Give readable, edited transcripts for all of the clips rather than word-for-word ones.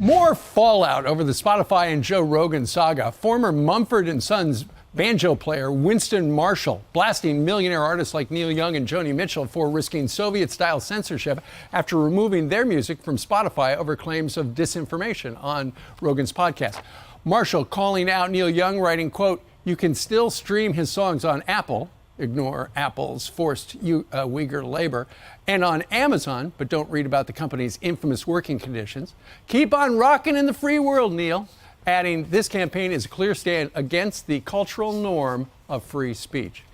More fallout over the Spotify and Joe Rogan saga. Former Mumford & Sons banjo player Winston Marshall blasting millionaire artists like Neil Young and Joni Mitchell for risking Soviet-style censorship after removing their music from Spotify over claims of disinformation on Rogan's podcast. Marshall calling out Neil Young, writing, quote, "You can still stream his songs on Apple, ignore Apple's forced Uyghur labor, and on Amazon, but don't read about the company's infamous working conditions. Keep on rocking in the free world, Neil," adding, "This campaign is a clear stand against the cultural norm of free speech."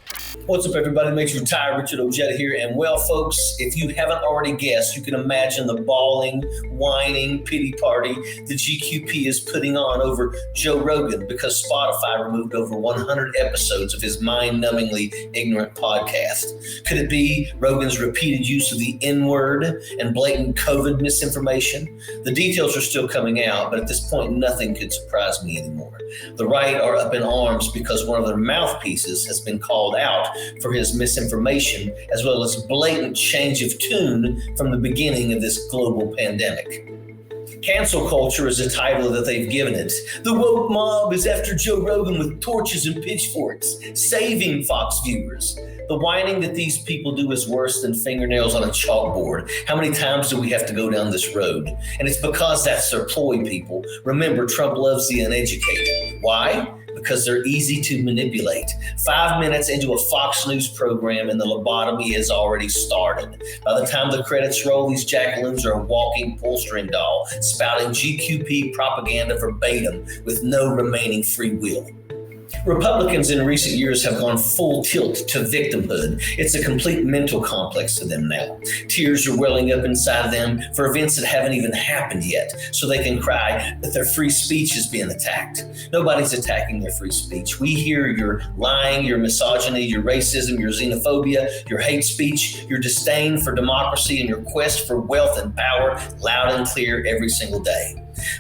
What's up, everybody? Major Retired Richard Ojeda here. And well, folks, if you haven't already guessed, you can imagine the bawling, whining pity party the GQP is putting on over Joe Rogan because Spotify removed over 100 episodes of his mind-numbingly ignorant podcast. Could it be Rogan's repeated use of the N-word and blatant COVID misinformation? The details are still coming out, but at this point, nothing could surprise me anymore. The right are up in arms because one of their mouthpieces has been called out for his misinformation, as well as blatant change of tune from the beginning of this global pandemic. Cancel culture is the title that they've given it. The woke mob is after Joe Rogan with torches and pitchforks, saving Fox viewers. The whining that these people do is worse than fingernails on a chalkboard. How many times do we have to go down this road? And it's because that's their ploy, people. Remember, Trump loves the uneducated. Why? Because they're easy to manipulate. 5 minutes into a Fox News program and the lobotomy has already started. By the time the credits roll, these jackaloons are a walking pull-string doll, spouting GQP propaganda verbatim with no remaining free will. Republicans in recent years have gone full tilt to victimhood. It's a complete mental complex to them now. Tears are welling up inside them for events that haven't even happened yet, so they can cry that their free speech is being attacked. Nobody's attacking their free speech. We hear your lying, your misogyny, your racism, your xenophobia, your hate speech, your disdain for democracy, and your quest for wealth and power loud and clear every single day.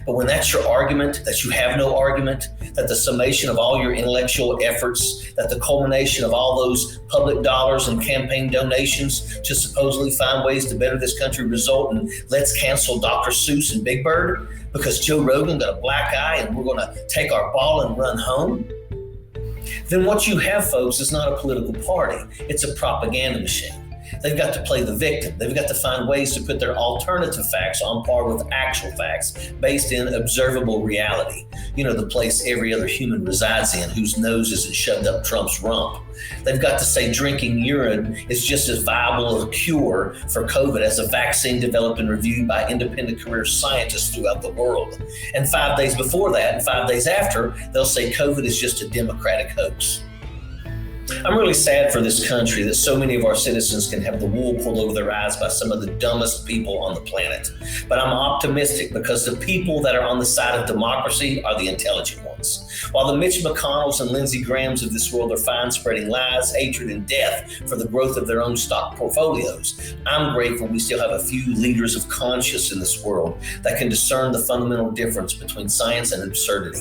But when that's your argument, that you have no argument, that the summation of all your intellectual efforts, that the culmination of all those public dollars and campaign donations to supposedly find ways to better this country result in let's cancel Dr. Seuss and Big Bird because Joe Rogan got a black eye and we're going to take our ball and run home, then what you have, folks, is not a political party. It's a propaganda machine. They've got to play the victim. They've got to find ways to put their alternative facts on par with actual facts based in observable reality. You know, the place every other human resides in whose nose isn't shoved up Trump's rump. They've got to say drinking urine is just as viable a cure for COVID as a vaccine developed and reviewed by independent career scientists throughout the world. And 5 days before that and 5 days after, they'll say COVID is just a Democratic hoax. I'm really sad for this country that so many of our citizens can have the wool pulled over their eyes by some of the dumbest people on the planet. But I'm optimistic because the people that are on the side of democracy are the intelligent ones. While the Mitch McConnells and Lindsey Grahams of this world are fine spreading lies, hatred, and death for the growth of their own stock portfolios, I'm grateful we still have a few leaders of conscience in this world that can discern the fundamental difference between science and absurdity,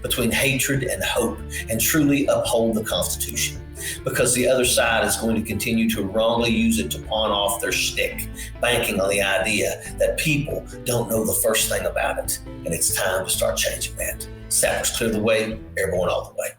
between hatred and hope, and truly uphold the Constitution. Because the other side is going to continue to wrongly use it to pawn off their shtick, banking on the idea that people don't know the first thing about it. And it's time to start changing that. Sappers clear the way, airborne all the way.